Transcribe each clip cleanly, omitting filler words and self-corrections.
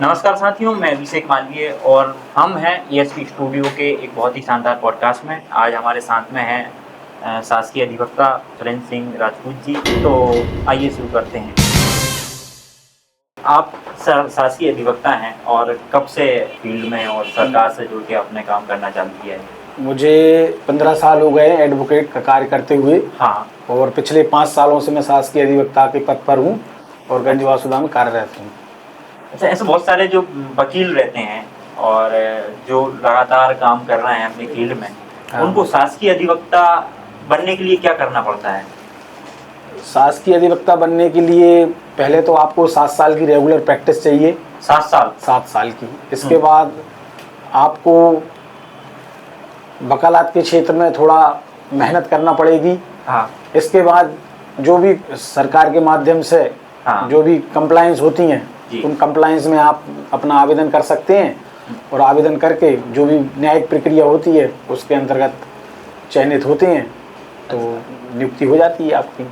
नमस्कार साथियों, मैं अभिषेक मालवीय और हम हैं ईएसपी स्टूडियो के एक बहुत ही शानदार पॉडकास्ट में। आज हमारे साथ में हैं शासकीय अधिवक्ता सुरेंद्र सिंह राजपूत जी। तो आइए शुरू करते हैं। आप शासकीय अधिवक्ता हैं और कब से फील्ड में और सरकार से जुड़ के अपने काम करना चालू किया है? मुझे 15 साल हो गए एडवोकेट का कार्य करते हुए। हाँ। और पिछले 5 सालों से मैं शासकीय अधिवक्ता के पद पर हूँ और गंजवासुदा में कार्यरत हूँ। अच्छा, ऐसे बहुत सारे जो वकील रहते हैं और जो लगातार काम कर रहे हैं अपनी फील्ड में, उनको शासकीय अधिवक्ता बनने के लिए क्या करना पड़ता है? शासकीय अधिवक्ता बनने के लिए पहले तो आपको 7 साल की रेगुलर प्रैक्टिस चाहिए। 7 साल की। इसके बाद आपको वकालत के क्षेत्र में थोड़ा मेहनत करना पड़ेगी। हाँ। इसके बाद जो भी सरकार के माध्यम से जो भी कंप्लायंस होती हैं, उन कंप्लायंस में आप अपना आवेदन कर सकते हैं और आवेदन करके जो भी न्यायिक प्रक्रिया होती है उसके अंतर्गत चयनित होते हैं तो नियुक्ति हो जाती है आपकी।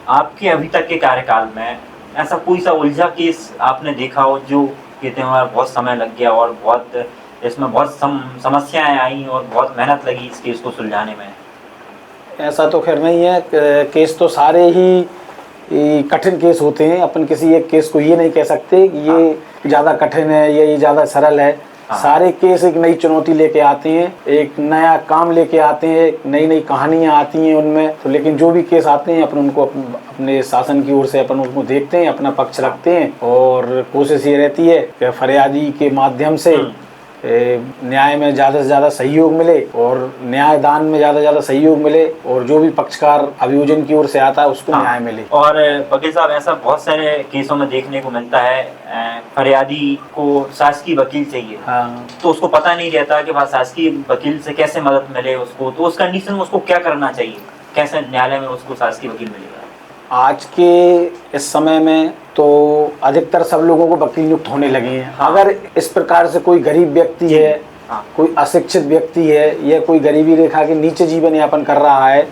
आपके अभी तक के कार्यकाल में ऐसा कोई सा उलझा केस आपने देखा हो जो कहते हैं बहुत समय लग गया और बहुत इसमें बहुत समस्याएं आई और बहुत मेहनत लगी इस केस को सुलझाने में? ऐसा तो खैर नहीं है। केस तो सारे ही कठिन केस होते हैं। अपन किसी एक केस को ये नहीं कह सकते कि ये ज़्यादा कठिन है या ये ज़्यादा सरल है। सारे केस एक नई चुनौती लेके आते हैं, एक नया काम लेके आते हैं, नई नई कहानियाँ आती हैं उनमें। तो लेकिन जो भी केस आते हैं अपन उनको अपने शासन की ओर से अपन उनको देखते हैं, अपना पक्ष रखते हैं और कोशिश ये रहती है कि फरियादी के माध्यम से न्याय में ज़्यादा से ज़्यादा सहयोग मिले और न्यायदान में ज़्यादा से ज़्यादा सहयोग मिले और जो भी पक्षकार अभियोजन की ओर से आता है उसको न्याय मिले। और वकील साहब, ऐसा बहुत सारे केसों में देखने को मिलता है फरियादी को शासकीय वकील चाहिए। तो उसको पता नहीं रहता कि शासकीय वकील से कैसे मदद मिले उसको, तो उस कंडीशन में उसको क्या करना चाहिए, कैसे न्यायालय में उसको शासकीय वकील मिलेगा? आज के इस समय में तो अधिकतर सब लोगों को वकील नियुक्त होने लगे हैं। अगर इस प्रकार से कोई गरीब व्यक्ति है, कोई अशिक्षित व्यक्ति है या कोई गरीबी रेखा के नीचे जीवन यापन कर रहा है,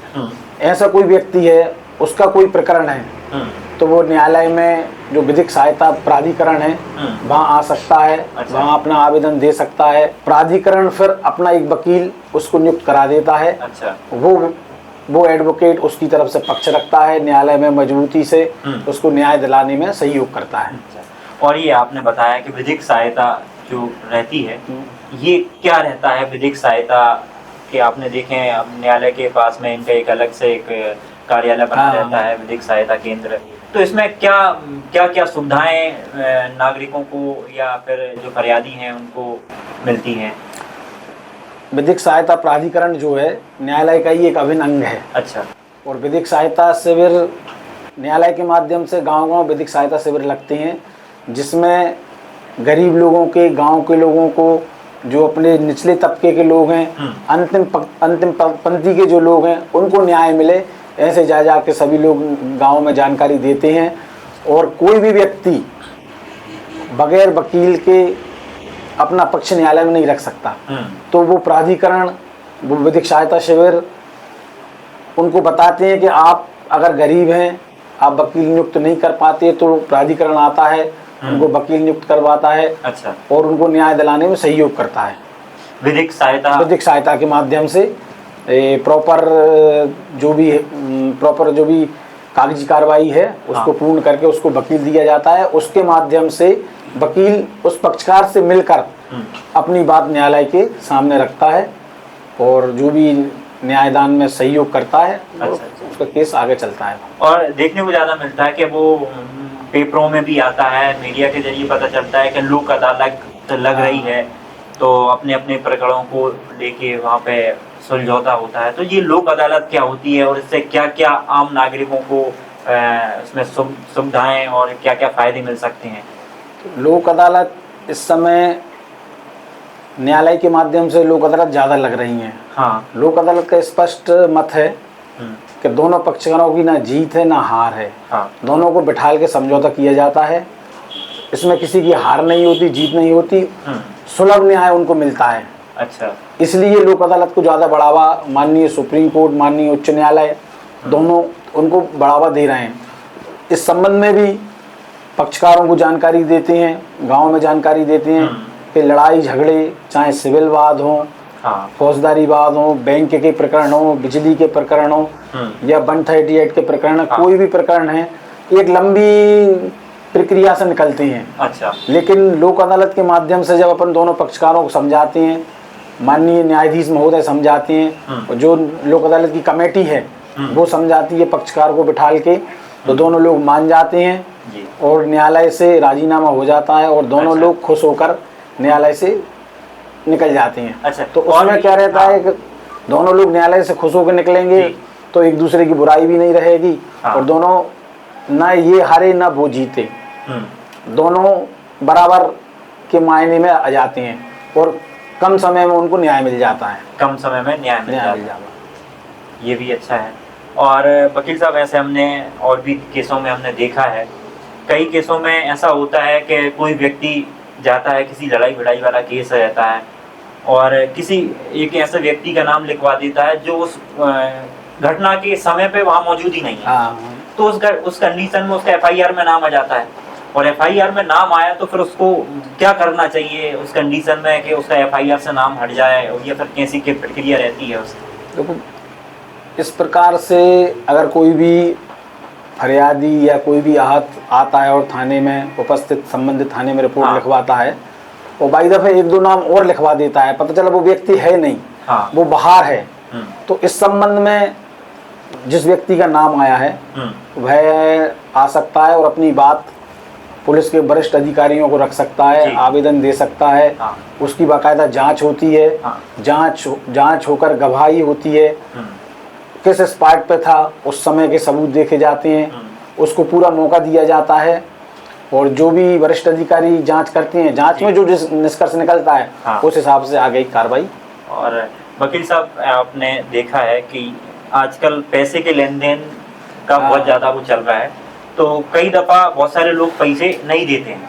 ऐसा कोई व्यक्ति है, उसका कोई प्रकरण है, तो वो न्यायालय में जो विधिक सहायता प्राधिकरण है वहाँ आ सकता है। वहाँ अपना आवेदन दे सकता है। प्राधिकरण फिर अपना एक वकील उसको नियुक्त करा देता है। वो एडवोकेट उसकी तरफ से पक्ष रखता है, न्यायालय में मजबूती से उसको न्याय दिलाने में सहयोग करता है। और ये आपने बताया कि विधिक सहायता जो रहती है, ये क्या रहता है विधिक सहायता के? आपने देखे न्यायालय के पास में इनका एक अलग से एक कार्यालय बना रहता है, विधिक सहायता केंद्र। तो इसमें क्या क्या क्या सुविधाएं नागरिकों को या फिर जो फरियादी हैं उनको मिलती हैं? विधिक सहायता प्राधिकरण जो है न्यायालय का ही एक अभिन्न अंग है। अच्छा। और विधिक सहायता शिविर न्यायालय के माध्यम से गांव-गांव विधिक सहायता शिविर लगते हैं, जिसमें गरीब लोगों के, गांव के लोगों को, जो अपने निचले तबके के लोग हैं, अंतिम पंक्ति के जो लोग हैं, उनको न्याय मिले, ऐसे जा के सभी लोग गाँव में जानकारी देते हैं। और कोई भी व्यक्ति बगैर वकील के अपना पक्ष न्यायालय में नहीं रख सकता। तो वो प्राधिकरण, वो विधिक सहायता शिविर उनको बताते हैं कि आप अगर गरीब हैं, आप वकील नियुक्त नहीं कर पाते, तो प्राधिकरण आता है, उनको वकील नियुक्त करवाता है। अच्छा। और उनको न्याय दिलाने में सहयोग करता है विधिक सहायता के माध्यम से। प्रॉपर जो भी कागजी कार्रवाई है उसको पूर्ण करके उसको वकील दिया जाता है। उसके माध्यम से वकील उस पक्षकार से मिलकर अपनी बात न्यायालय के सामने रखता है और जो भी न्यायदान में सहयोग करता है उसका केस आगे चलता है। और देखने को ज़्यादा मिलता है कि वो पेपरों में भी आता है, मीडिया के जरिए पता चलता है कि लोक अदालत लग रही है, तो अपने अपने प्रकरणों को लेके वहाँ पे सुलझौता होता है। तो ये लोक अदालत क्या होती है और इससे क्या क्या आम नागरिकों को इसमें सुविधाएं और क्या क्या फायदे मिल सकते हैं? लोक अदालत इस समय न्यायालय के माध्यम से लोक अदालत ज़्यादा लग रही हैं। लोक अदालत का स्पष्ट मत है कि दोनों पक्षकारों की ना जीत है ना हार है। दोनों को बिठाल के समझौता किया जाता है। इसमें किसी की हार नहीं होती, जीत नहीं होती, सुलभ न्याय उनको मिलता है। अच्छा। इसलिए लोक अदालत को ज़्यादा बढ़ावा माननीय सुप्रीम कोर्ट, माननीय उच्च न्यायालय दोनों उनको बढ़ावा दे रहे हैं। इस संबंध में भी पक्षकारों को जानकारी देते हैं, गांव में जानकारी देते हैं कि लड़ाई झगड़े चाहे सिविल वाद हो, हाँ, फौजदारी वाद हो, बैंक के प्रकरण हो, बिजली के प्रकरण हो या 138 के प्रकरण, हाँ। कोई भी प्रकरण है एक लंबी प्रक्रिया से निकलते हैं। अच्छा, लेकिन लोक अदालत के माध्यम से जब अपन दोनों पक्षकारों को समझाते हैं, माननीय न्यायाधीश महोदय समझाते हैं, और जो लोक अदालत की कमेटी है वो समझाती है पक्षकार को बिठाल के, तो दोनों लोग मान जाते हैं जी, और न्यायालय से राजीनामा हो जाता है और दोनों अच्छा। लोग खुश होकर न्यायालय से निकल जाते हैं। अच्छा, तो और उसमें क्या रहता हाँ। है कि दोनों लोग न्यायालय से खुश होकर निकलेंगे जी। तो एक दूसरे की बुराई भी नहीं रहेगी, हाँ। और दोनों ना ये हारे ना वो जीते, दोनों बराबर के मायने में आ जाते हैं और कम समय में उनको न्याय मिल जाता है। कम समय में न्याय मिल न्याय मिल जाता है, जाता ये भी अच्छा है। और वकील साहब, ऐसे हमने और भी केसों में हमने देखा है, कई केसों में ऐसा होता है कि कोई व्यक्ति जाता है, किसी लड़ाई भिड़ाई वाला केस रहता है और किसी एक ऐसे व्यक्ति का नाम लिखवा देता है जो उस घटना के समय पे वहाँ मौजूद ही नहीं है। हाँ, तो उस कंडीशन में उसका एफआईआर में नाम आ जाता है, और एफआईआर में नाम आया तो फिर उसको क्या करना चाहिए उस कंडीशन में कि उसका एफआईआर से नाम हट जाए, और ये फिर कैसी की प्रक्रिया रहती है उसकी? देखो इस प्रकार से अगर कोई भी फरियादी या कोई भी आहत आता है और थाने में उपस्थित संबंधित थाने में रिपोर्ट हाँ। लिखवाता है, और बाई दफे एक दो नाम और लिखवा देता है, पता चला वो व्यक्ति है नहीं, हाँ, वो बाहर है, हम्म, तो इस संबंध में जिस व्यक्ति का नाम आया है वह आ सकता है और अपनी बात पुलिस के वरिष्ठ अधिकारियों को रख सकता है, जी। आवेदन दे सकता है, हाँ, उसकी बाकायदा जांच होती है, हाँ, जांच होकर गवाही होती है, किस स्पॉट पे था उस समय के सबूत देखे जाते हैं, उसको पूरा मौका दिया जाता है, और जो भी वरिष्ठ अधिकारी जांच करते हैं, जांच में जो जिस निष्कर्ष निकलता है हाँ। उस हिसाब से आगे की कार्रवाई। और वकील साहब, आपने देखा है कि आजकल पैसे के लेन देन का हाँ। बहुत ज़्यादा वो चल रहा है, तो कई दफ़ा बहुत सारे लोग पैसे नहीं देते हैं,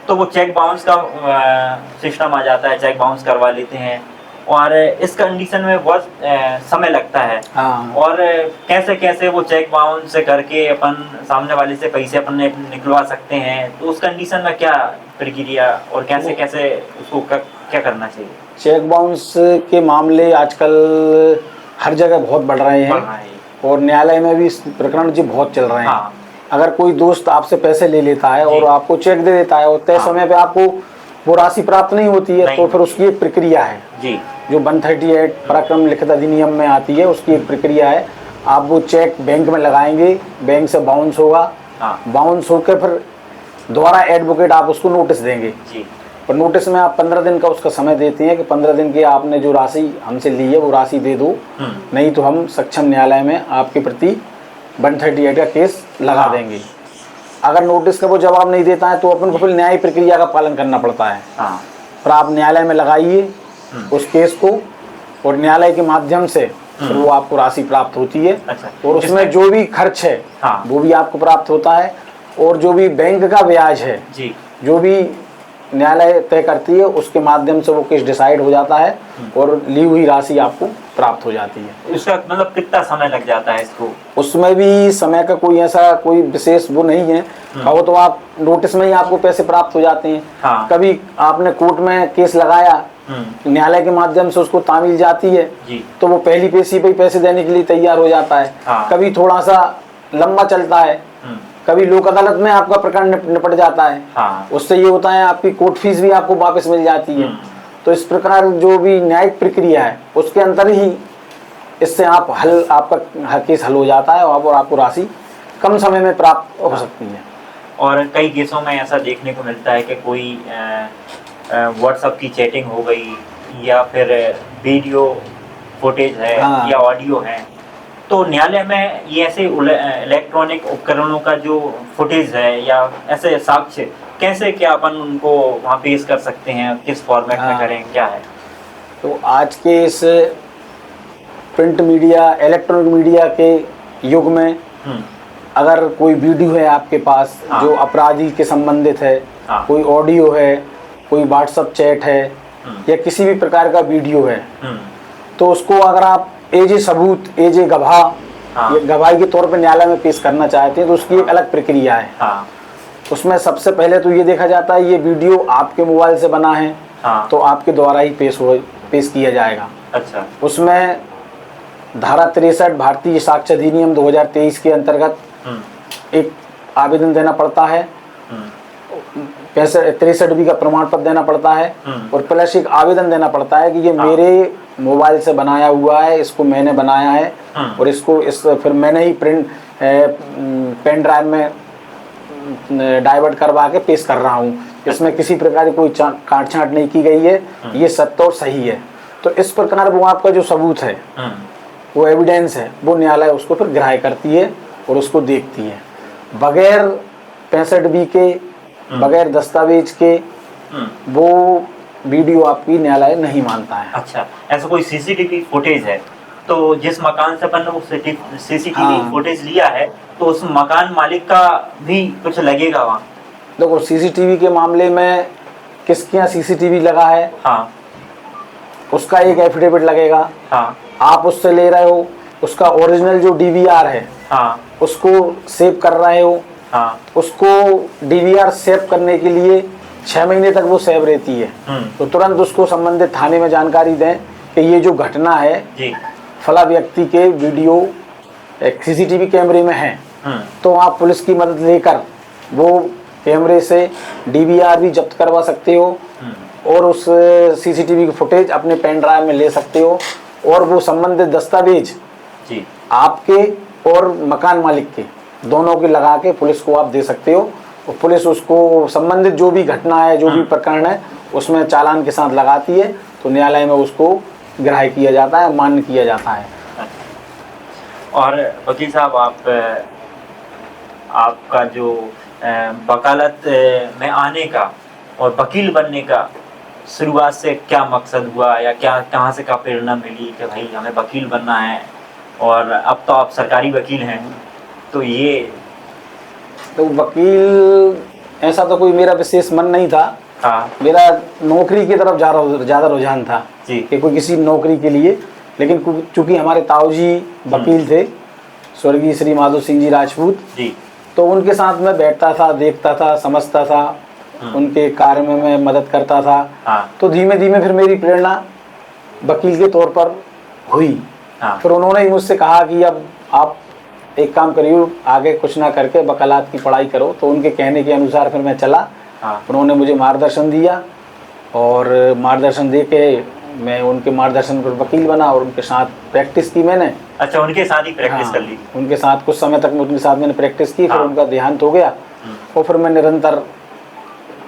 तो वो चेक बाउंस का सिस्टम आ जाता है, चेक बाउंस करवा लेते हैं, और इस कंडीशन में बहुत समय लगता है। हाँ, और कैसे कैसे वो चेक बाउंस से करके अपन सामने वाले से पैसे अपन निकलवा सकते हैं, तो उस कंडीशन में क्या प्रक्रिया और कैसे कैसे उसको क्या करना चाहिए? चेक बाउंस के मामले आजकल हर जगह बहुत बढ़ रहे बढ़ हैं रहा है। और न्यायालय में भी इस प्रकरण जी बहुत चल रहे हैं। हाँ, अगर कोई दोस्त आपसे पैसे ले लेता है और जी। आपको चेक दे देता है और तय हाँ। समय पे आपको वो राशि प्राप्त नहीं होती है, नहीं। तो फिर उसकी एक प्रक्रिया है जी, जो 138 पराक्रम लिखित अधिनियम में आती है, उसकी एक प्रक्रिया है। आप वो चेक बैंक में लगाएंगे, बैंक से बाउंस होगा, हाँ, बाउंस होकर फिर दोबारा एडवोकेट आप उसको नोटिस देंगे, जी, और नोटिस में आप 15 दिन का उसका समय देते हैं कि 15 दिन की आपने जो राशि हमसे ली है वो राशि दे दो, नहीं तो हम सक्षम न्यायालय में आपके प्रति 138 का केस लगा हाँ। देंगे। अगर नोटिस का वो जवाब नहीं देता है तो अपन को फिर न्यायिक प्रक्रिया का पालन करना पड़ता है। हाँ, फिर आप न्यायालय में लगाइए उस केस को, और न्यायालय के माध्यम से फिर वो आपको राशि प्राप्त होती है, अच्छा। और उसमें जो भी खर्च है हाँ। वो भी आपको प्राप्त होता है, और जो भी बैंक का ब्याज है, जी, जो भी न्यायालय तय करती है उसके माध्यम से वो केस डिसाइड हो जाता है और ली हुई राशि आपको प्राप्त हो जाती है। इसका मतलब कितना समय लग जाता है इसको? उसमें भी समय का कोई ऐसा कोई विशेष वो नहीं है, कहो तो आप नोटिस में ही आपको पैसे प्राप्त हो जाते हैं। हाँ। कभी आपने कोर्ट में केस लगाया, न्यायालय के माध्यम से उसको तामील जाती है, जी, तो वो पहली पेशी पे ही पैसे देने के लिए तैयार हो जाता है। हाँ। कभी थोड़ा सा लंबा चलता है, कभी लोक अदालत में आपका प्रकरण निपट जाता है, हाँ, उससे ये होता है आपकी कोर्ट फीस भी आपको वापस मिल जाती है। तो इस प्रकार जो भी न्यायिक प्रक्रिया है उसके अंदर ही इससे आपका केस हल हो जाता है और आपको राशि कम समय में प्राप्त हो सकती है। और कई केसों में ऐसा देखने को मिलता है कि कोई व्हाट्सएप की चैटिंग हो गई या फिर वीडियो फुटेज है हाँ। या ऑडियो है, तो न्यायालय में ये ऐसे इलेक्ट्रॉनिक उपकरणों का जो फुटेज है या ऐसे साक्ष्य कैसे क्या अपन उनको वहाँ पेश कर सकते हैं, किस फॉर्मेट में हाँ। करें, क्या है? तो आज के इस प्रिंट मीडिया इलेक्ट्रॉनिक मीडिया के युग में अगर कोई वीडियो है आपके पास हाँ। जो अपराधी के संबंधित है, हाँ। कोई ऑडियो है, कोई व्हाट्सएप चैट है या किसी भी प्रकार का वीडियो है, तो उसको अगर आप एज ए सबूत, एज ए गवाह, हाँ। ये गवाही के तौर पर न्यायालय में पेश करना चाहते हैं तो उसकी एक अलग प्रक्रिया है। हाँ, उसमें सबसे पहले तो ये देखा जाता है ये वीडियो आपके मोबाइल से बना है, हाँ। तो आपके द्वारा ही पेश किया जाएगा। अच्छा। उसमें धारा 63 भारतीय साक्ष्य अधिनियम 2023 के अंतर्गत एक आवेदन देना पड़ता है, 63B का प्रमाण पत्र देना पड़ता है, और प्लस एक आवेदन देना पड़ता है कि ये मेरे मोबाइल से बनाया हुआ है, इसको मैंने बनाया है, और इसको फिर मैंने ही पेन ड्राइव में डाइवर्ट करवा के पेश कर रहा हूँ, इसमें किसी प्रकार की कोई काट छांट नहीं की गई है, ये सत्य और सही है। तो इस प्रकार वो आपका जो सबूत है, वो एविडेंस है, वो न्यायालय उसको फिर ग्राह्य करती है और उसको देखती है। बगैर 65B के, बगैर दस्तावेज के वो वीडियो आपकी न्यायालय नहीं मानता है। अच्छा, ऐसा कोई सीसीटीवी फुटेज है तो जिस मकान से अपन ने वो सीसीटीवी फुटेज लिया है, तो उस मकान मालिक का भी कुछ लगेगा वहाँ? देखो, सीसीटीवी के मामले में किसके यहाँ सीसीटीवी लगा है, हाँ, उसका एक एफिडेविट लगेगा। हाँ, आप उससे ले रहे हो, उसका ओरिजिनल जो डीवीआर है, हाँ, उसको सेव कर रहे हो। हाँ, उसको डीवीआर सेव करने के लिए 6 महीने तक वो सेव रहती है, तो तुरंत उसको संबंधित थाने में जानकारी दें कि ये जो घटना है जी, फला व्यक्ति के वीडियो एक सीसीटीवी कैमरे में है, तो आप पुलिस की मदद लेकर वो कैमरे से डीवीआर भी जब्त करवा सकते हो और उस सीसीटीवी की फुटेज अपने पेन ड्राइव में ले सकते हो, और वो संबंधित दस्तावेज जी आपके और मकान मालिक के दोनों के लगा के पुलिस को आप दे सकते हो, और पुलिस उसको संबंधित जो भी घटना है, जो भी प्रकरण है, उसमें चालान के साथ लगाती है, तो न्यायालय में उसको ग्राह्य किया जाता है, मान्य किया जाता है। और वकील साहब, आपका जो वकालत में आने का और वकील बनने का शुरुआत से क्या मकसद हुआ, या क्या कहाँ से क्या प्रेरणा मिली कि भाई हमें वकील बनना है, और अब तो आप सरकारी वकील हैं, तो ये तो वकील ऐसा तो कोई मेरा विशेष मन नहीं था। हाँ, मेरा नौकरी की तरफ ज़्यादा रुझान था जी, कि कोई किसी नौकरी के लिए, लेकिन चूंकि हमारे ताऊजी वकील थे, स्वर्गीय श्री माधो सिंह जी राजपूत जी, तो उनके साथ मैं बैठता था, देखता था, समझता था, उनके कार्य में मैं मदद करता था। हाँ, तो धीमे धीमे फिर मेरी प्रेरणा वकील के तौर पर हुई। हाँ, फिर उन्होंने ही मुझसे कहा कि अब आप एक काम करिए, आगे कुछ ना करके वकालत की पढ़ाई करो, तो उनके कहने के अनुसार फिर मैं चला। हाँ, उन्होंने मुझे मार्गदर्शन दिया, और मार्गदर्शन दे के मैं उनके मार्गदर्शन पर वकील बना, और उनके साथ प्रैक्टिस की मैंने। अच्छा, उनके साथ ही प्रैक्टिस कर ली? उनके साथ कुछ समय तक उनके साथ मैंने प्रैक्टिस की। फिर उनका देहांत हो गया, और फिर मैं निरंतर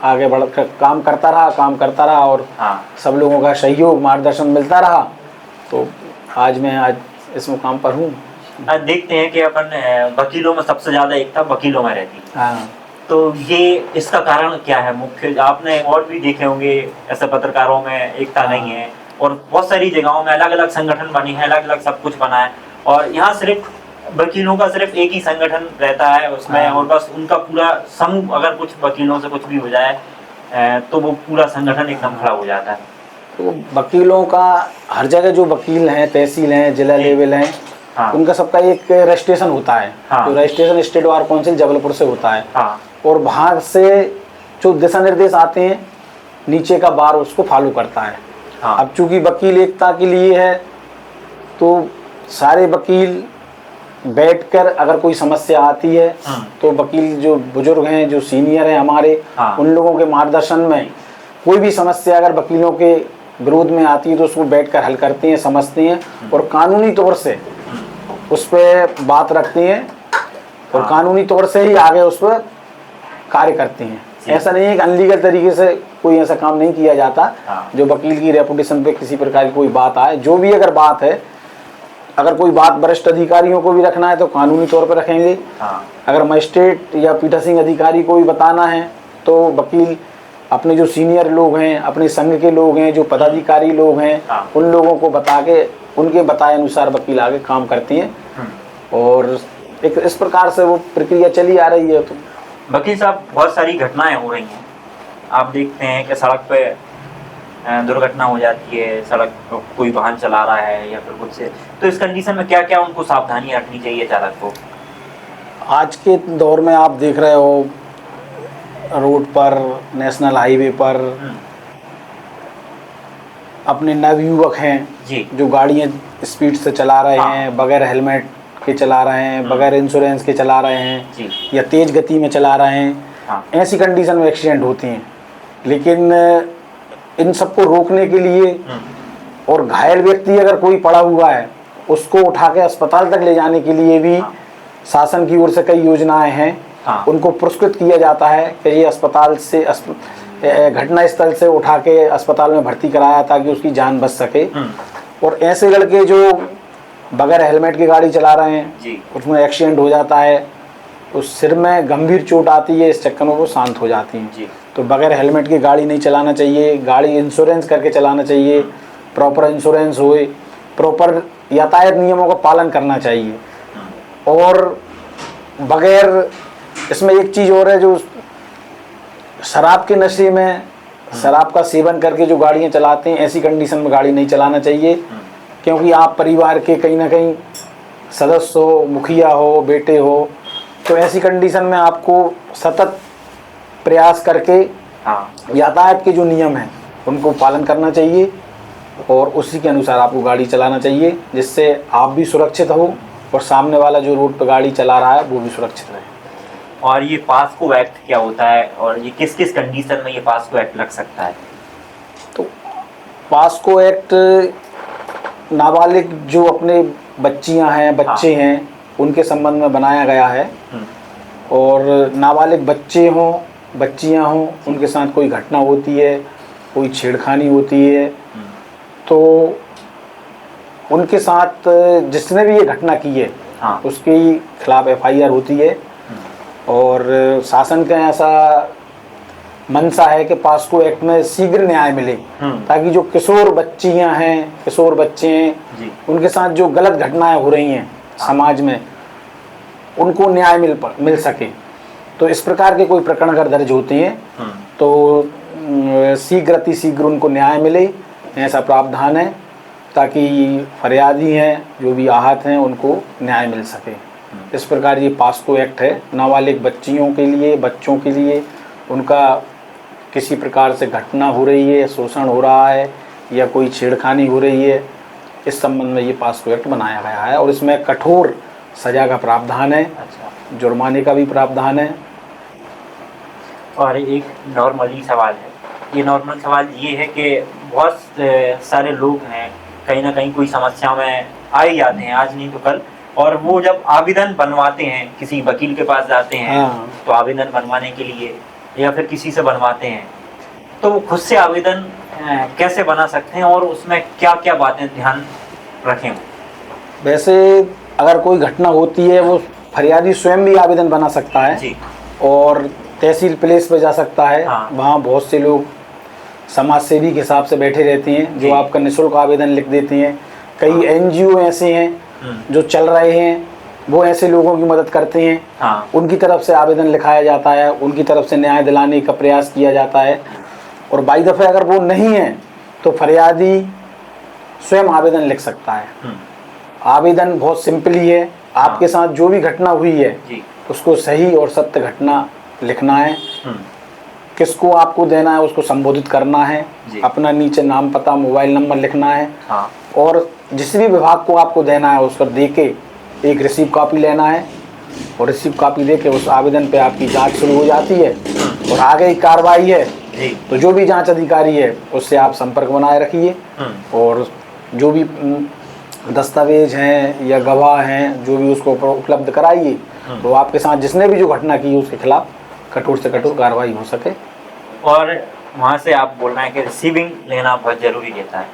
आगे बढ़कर काम करता रहा, और सब लोगों का सहयोग, मार्गदर्शन मिलता रहा, तो आज मैं इस मुकाम पर हूँ। देखते हैं कि अपन वकीलों में सबसे ज़्यादा एकता वकीलों में रहती है। हाँ, तो ये इसका कारण क्या है मुख्य? आपने और भी देखे होंगे ऐसे पत्रकारों में एकता नहीं है, और बहुत सारी जगहों में अलग अलग संगठन बने हैं, अलग अलग सब कुछ बना है, और यहाँ सिर्फ वकीलों का सिर्फ एक ही संगठन रहता है उसमें। हाँ, और बस उनका पूरा समूह, अगर कुछ वकीलों से कुछ भी हो जाए तो वो पूरा संगठन एकदम खड़ा हो जाता है। तो वकीलों का हर जगह जो वकील हैं, तहसील हैं, जिला लेवल हैं, हाँ, उनका सबका एक रजिस्ट्रेशन होता है। हाँ, तो registration state bar council Jabalpur से होता है। हाँ, और वहाँ से जो दिशा निर्देश आते हैं, नीचे का बार उसको फॉलो करता है। हाँ, अब चूंकि वकील एकता के लिए है, तो सारे वकील बैठकर अगर कोई समस्या आती है, तो वकील जो बुजुर्ग हैं, जो सीनियर हैं हमारे, हाँ, उन लोगों के मार्गदर्शन में कोई भी समस्या अगर वकीलों के विरोध में आती है, तो उसको बैठकर हल करते हैं, समझते हैं, और कानूनी तौर से उस पर बात रखते हैं, और कानूनी तौर से ही आगे उस पर कार्य करते हैं। ऐसा नहीं है कि अनलीगल तरीके से कोई ऐसा काम नहीं किया जाता। जो वकील की रेपुटेशन पे किसी प्रकार की कोई बात आए, जो भी अगर बात है, अगर कोई बात वरिष्ठ अधिकारियों को भी रखना है तो कानूनी तौर पर रखेंगे। अगर मजिस्ट्रेट या पीठासीन अधिकारी को भी बताना है, तो वकील अपने जो सीनियर लोग हैं, अपने संघ के लोग हैं, जो पदाधिकारी लोग हैं, उन लोगों को बता के उनके बताए अनुसार वकील आगे काम करती हैं, और एक इस प्रकार से वो प्रक्रिया चली आ रही है। तो वकील साहब, बहुत सारी घटनाएं हो रही हैं, आप देखते हैं कि सड़क पे दुर्घटना हो जाती है, सड़क कोई वाहन चला रहा है या फिर कुछ से, तो इस कंडीशन में क्या क्या उनको सावधानी रखनी चाहिए चालक को? आज के दौर में आप देख रहे हो, रोड पर, नेशनल हाईवे पर अपने नवयुवक हैं जी जो गाड़ियाँ स्पीड से चला रहे हैं, बगैर हेलमेट के चला रहे हैं, बगैर इंश्योरेंस के चला रहे हैं जी या तेज़ गति में चला रहे हैं, हाँ ऐसी कंडीशन में एक्सीडेंट होती हैं। लेकिन इन सबको रोकने के लिए और घायल व्यक्ति अगर कोई पड़ा हुआ है उसको उठा के अस्पताल तक ले जाने के लिए भी शासन की ओर से कई योजनाएं हैं। हाँ। उनको पुरस्कृत किया जाता है कि ये अस्पताल से घटना स्थल से उठा के अस्पताल में भर्ती कराया ताकि उसकी जान बच सके। और ऐसे लड़के जो बगैर हेलमेट की गाड़ी चला रहे हैं जी उसमें एक्सीडेंट हो जाता है, उस सिर में गंभीर चोट आती है, इस चक्कर में वो शांत हो जाती हैं। जी तो बगैर हेलमेट की गाड़ी नहीं चलाना चाहिए, गाड़ी इंश्योरेंस करके चलाना चाहिए, प्रॉपर इंश्योरेंस होए, प्रॉपर यातायात नियमों का पालन करना चाहिए। और बगैर इसमें एक चीज़ और है, जो शराब के नशे में शराब का सेवन करके जो गाड़ियाँ चलाते हैं ऐसी कंडीशन में गाड़ी नहीं चलाना चाहिए, क्योंकि आप परिवार के कहीं ना कहीं सदस्य हो, मुखिया हो, बेटे हो, तो ऐसी कंडीशन में आपको सतत प्रयास करके हाँ यातायात के जो नियम हैं उनको पालन करना चाहिए और उसी के अनुसार आपको गाड़ी चलाना चाहिए, जिससे आप भी सुरक्षित हो और सामने वाला जो रोड पर गाड़ी चला रहा है वो भी सुरक्षित रहे। और ये पास्को एक्ट क्या होता है और ये किस किस कंडीशन में ये पास्को एक्ट लग सकता है? तो पास्को एक्ट नाबालिग जो अपने बच्चियां हैं, बच्चे हैं, उनके संबंध में बनाया गया है। और नाबालिग बच्चे हों, बच्चियां हों, उनके साथ कोई घटना होती है, कोई छेड़खानी होती है, तो उनके साथ जिसने भी ये घटना की है हाँ। उसके खिलाफ FIR होती है। और शासन का ऐसा मंशा है कि पास्को एक्ट में शीघ्र न्याय मिले, ताकि जो किशोर बच्चियां हैं, किशोर बच्चे हैं, उनके साथ जो गलत घटनाएं हो रही हैं समाज में, उनको न्याय मिल सके। तो इस प्रकार के कोई प्रकरण अगर दर्ज होते हैं तो शीघ्र उनको न्याय मिले, ऐसा प्रावधान है, ताकि फरियादी हैं जो भी आहत हैं उनको न्याय मिल सके। इस प्रकार ये पास्को एक्ट है नाबालिग बच्चियों के लिए, बच्चों के लिए, उनका किसी प्रकार से घटना हो रही है, शोषण हो रहा है या कोई छेड़खानी हो रही है, इस संबंध में ये पास्को एक्ट बनाया गया है। और इसमें कठोर सजा का प्रावधान है, जुर्माने का भी प्रावधान है। और एक नॉर्मली सवाल है, ये नॉर्मल सवाल ये है कि बहुत सारे लोग हैं कहीं ना कहीं कोई समस्या में आ ही जाते हैं, आज नहीं तो कल, और वो जब आवेदन बनवाते हैं किसी वकील के पास जाते हैं तो आवेदन बनवाने के लिए या फिर किसी से बनवाते हैं, तो वो खुद से आवेदन कैसे बना सकते हैं और उसमें क्या क्या बातें ध्यान रखें? वैसे अगर कोई घटना होती है वो फरियादी स्वयं भी आवेदन बना सकता है जी। और तहसील प्लेस पे जा सकता है। वहाँ बहुत से लोग समाज सेवी के हिसाब से बैठे रहते हैं जो आपका निःशुल्क आवेदन लिख देते हैं। कई NGO ऐसे हैं जो चल रहे हैं, वो ऐसे लोगों की मदद करते हैं। उनकी तरफ से आवेदन लिखाया जाता है, उनकी तरफ से न्याय दिलाने का प्रयास किया जाता है। और बाई दफ़े अगर वो नहीं है तो फरियादी स्वयं आवेदन लिख सकता है। आवेदन बहुत सिंपल ही है, आपके साथ जो भी घटना हुई है उसको सही और सत्य घटना लिखना है, किसको आपको देना है उसको संबोधित करना है, अपना नीचे नाम, पता, मोबाइल नंबर लिखना है। और जिस भी विभाग को आपको देना है उसको दे के एक रिसीव कॉपी लेना है और रिसीव कॉपी दे के उस आवेदन पे आपकी जांच शुरू हो जाती है। और आगे की कार्रवाई है तो जो भी जांच अधिकारी है उससे आप संपर्क बनाए रखिए और जो भी दस्तावेज हैं या गवाह हैं जो भी उसको उपलब्ध कराइए, तो आपके साथ जिसने भी जो घटना की उसके खिलाफ कठोर से कठोर कार्रवाई हो सके। और वहाँ से आप बोल रहे हैं कि रिसीविंग लेना बहुत ज़रूरी रहता है,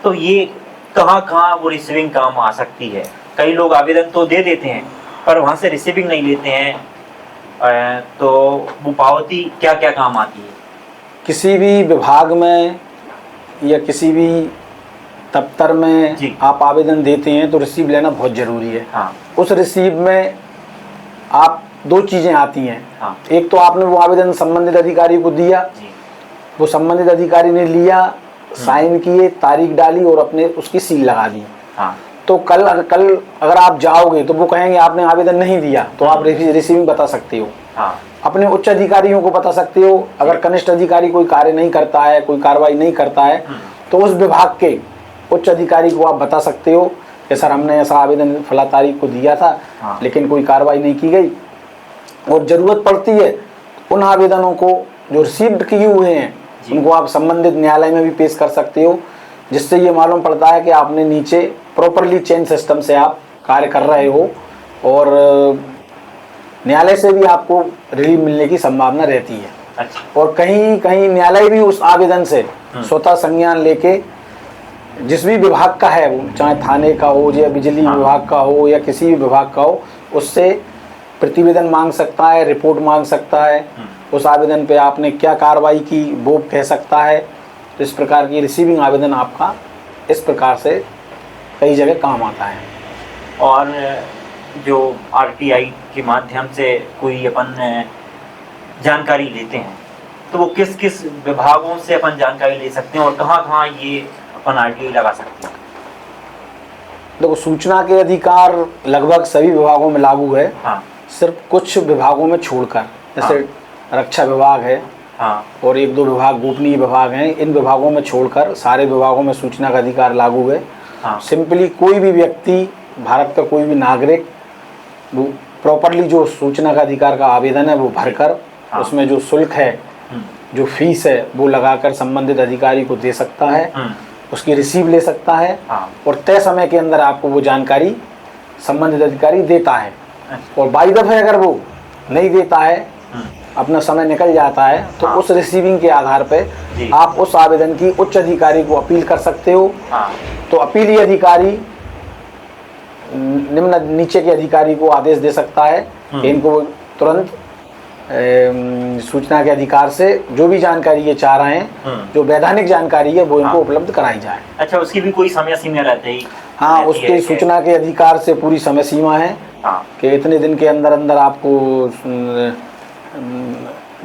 तो ये कहाँ वो रिसीविंग काम आ सकती है? कई लोग आवेदन तो दे देते हैं पर वहाँ से रिसीविंग नहीं लेते हैं, तो वो पावती क्या क्या काम आती है? किसी भी विभाग में या किसी भी दफ्तर में आप आवेदन देते हैं तो रिसीव लेना बहुत ज़रूरी है। उस रिसीव में आप दो चीज़ें आती हैं। एक तो आपने वो आवेदन संबंधित अधिकारी को दिया, वो संबंधित अधिकारी ने लिया, साइन किए, तारीख डाली और अपने उसकी सील लगा दी। तो कल अगर आप जाओगे तो वो कहेंगे आपने आवेदन नहीं दिया, तो आप रिसीविंग बता सकते हो। हाँ अपने उच्च अधिकारियों को बता सकते हो। अगर कनिष्ठ अधिकारी कोई कार्य नहीं करता है, कोई कार्रवाई नहीं करता है, तो उस विभाग के उच्च अधिकारी को आप बता सकते हो कि सर हमने ऐसा आवेदन फला तारीख को दिया था, हाँ। लेकिन कोई कार्रवाई नहीं की गई। और ज़रूरत पड़ती है उन आवेदनों को जो रिसीव्ड किए हुए हैं उनको आप संबंधित न्यायालय में भी पेश कर सकते हो, जिससे ये मालूम पड़ता है कि आपने नीचे प्रॉपरली चेन सिस्टम से आप कार्य कर रहे हो और न्यायालय से भी आपको रिलीफ मिलने की संभावना रहती है। अच्छा। और कहीं कहीं न्यायालय भी उस आवेदन से स्वतः संज्ञान लेके जिस भी विभाग का है, वो चाहे थाने का हो या बिजली विभाग का हो या किसी भी विभाग का हो, उससे प्रतिवेदन मांग सकता है, रिपोर्ट मांग सकता है, उस आवेदन पे आपने क्या कार्रवाई की वो कह सकता है। तो इस प्रकार की रिसीविंग आवेदन आपका इस प्रकार से कई जगह काम आता है। और जो आरटीआई के माध्यम से कोई अपन जानकारी लेते हैं तो वो किस किस विभागों से अपन जानकारी ले सकते हैं और कहाँ कहाँ ये अपन आरटीआई लगा सकते हैं? देखो, सूचना के अधिकार लगभग सभी विभागों में लागू है। हाँ। सिर्फ कुछ विभागों में छोड़कर, जैसे रक्षा विभाग है, हाँ। और एक दो विभाग गोपनीय विभाग हैं, इन विभागों में छोड़कर सारे विभागों में सूचना का अधिकार लागू है। हाँ। सिंपली कोई भी व्यक्ति, भारत का कोई भी नागरिक, वो प्रॉपरली जो सूचना का अधिकार का आवेदन है वो भरकर, हाँ। उसमें जो शुल्क है, जो फीस है, वो लगाकर संबंधित अधिकारी को दे सकता है, उसकी रिसीव ले सकता है। हाँ। और तय समय के अंदर आपको वो जानकारी संबंधित अधिकारी देता है। और बाई दफे अगर वो नहीं देता है, अपना समय निकल जाता है, तो हाँ। उस रिसीविंग के आधार पे जी। आप उस आवेदन की उच्च अधिकारी को अपील कर सकते हो। हाँ। तो अपीली अधिकारी निम्न नीचे के अधिकारी को आदेश दे सकता है कि इनको तुरंत सूचना के अधिकार से जो भी जानकारी ये चाह रहे हैं, जो वैधानिक जानकारी है, वो इनको उपलब्ध कराई जाए। अच्छा, उसकी भी कोई समय सीमा रहती है? हाँ, उसके सूचना के अधिकार से पूरी समय सीमा है। हाँ। कि इतने दिन के अंदर अंदर आपको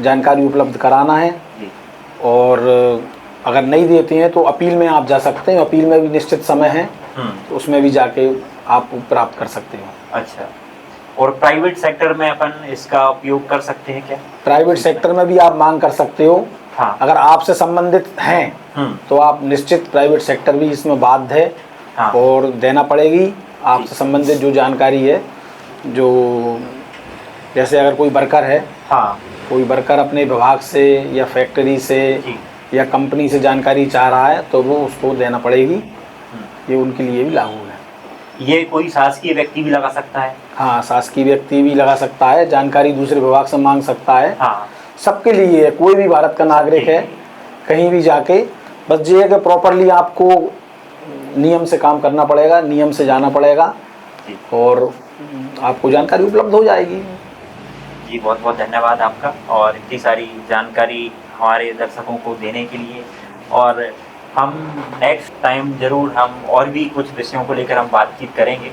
जानकारी उपलब्ध कराना है। जी। और अगर नहीं देते हैं तो अपील में आप जा सकते हैं। अपील में भी निश्चित समय है, तो उसमें भी जाके आप प्राप्त कर सकते हो। अच्छा। और प्राइवेट सेक्टर में अपन इसका उपयोग कर सकते हैं क्या? प्राइवेट सेक्टर में भी आप मांग कर सकते हो। हाँ। अगर आपसे संबंधित हैं तो आप निश्चित प्राइवेट सेक्टर भी इसमें बाध्य है। हाँ। और देना पड़ेगी आपसे संबंधित जो जानकारी है। जो जैसे अगर कोई वर्कर है, हाँ। कोई वर्कर अपने विभाग से या फैक्ट्री से या कंपनी से जानकारी चाह रहा है, तो वो उसको देना पड़ेगी। ये उनके लिए भी लागू है। ये कोई शासकीय व्यक्ति भी लगा सकता है? हाँ, शासकीय व्यक्ति भी लगा सकता है, जानकारी दूसरे विभाग से मांग सकता है। हाँ। सबके लिए है, कोई भी भारत का नागरिक है, कहीं भी जाके, बस ये है कि प्रॉपरली आपको नियम से काम करना पड़ेगा, नियम से जाना पड़ेगा और आपको जानकारी उपलब्ध हो जाएगी। जी, बहुत बहुत धन्यवाद आपका, और इतनी सारी जानकारी हमारे दर्शकों को देने के लिए। और हम नेक्स्ट टाइम ज़रूर हम और भी कुछ विषयों को लेकर हम बातचीत करेंगे।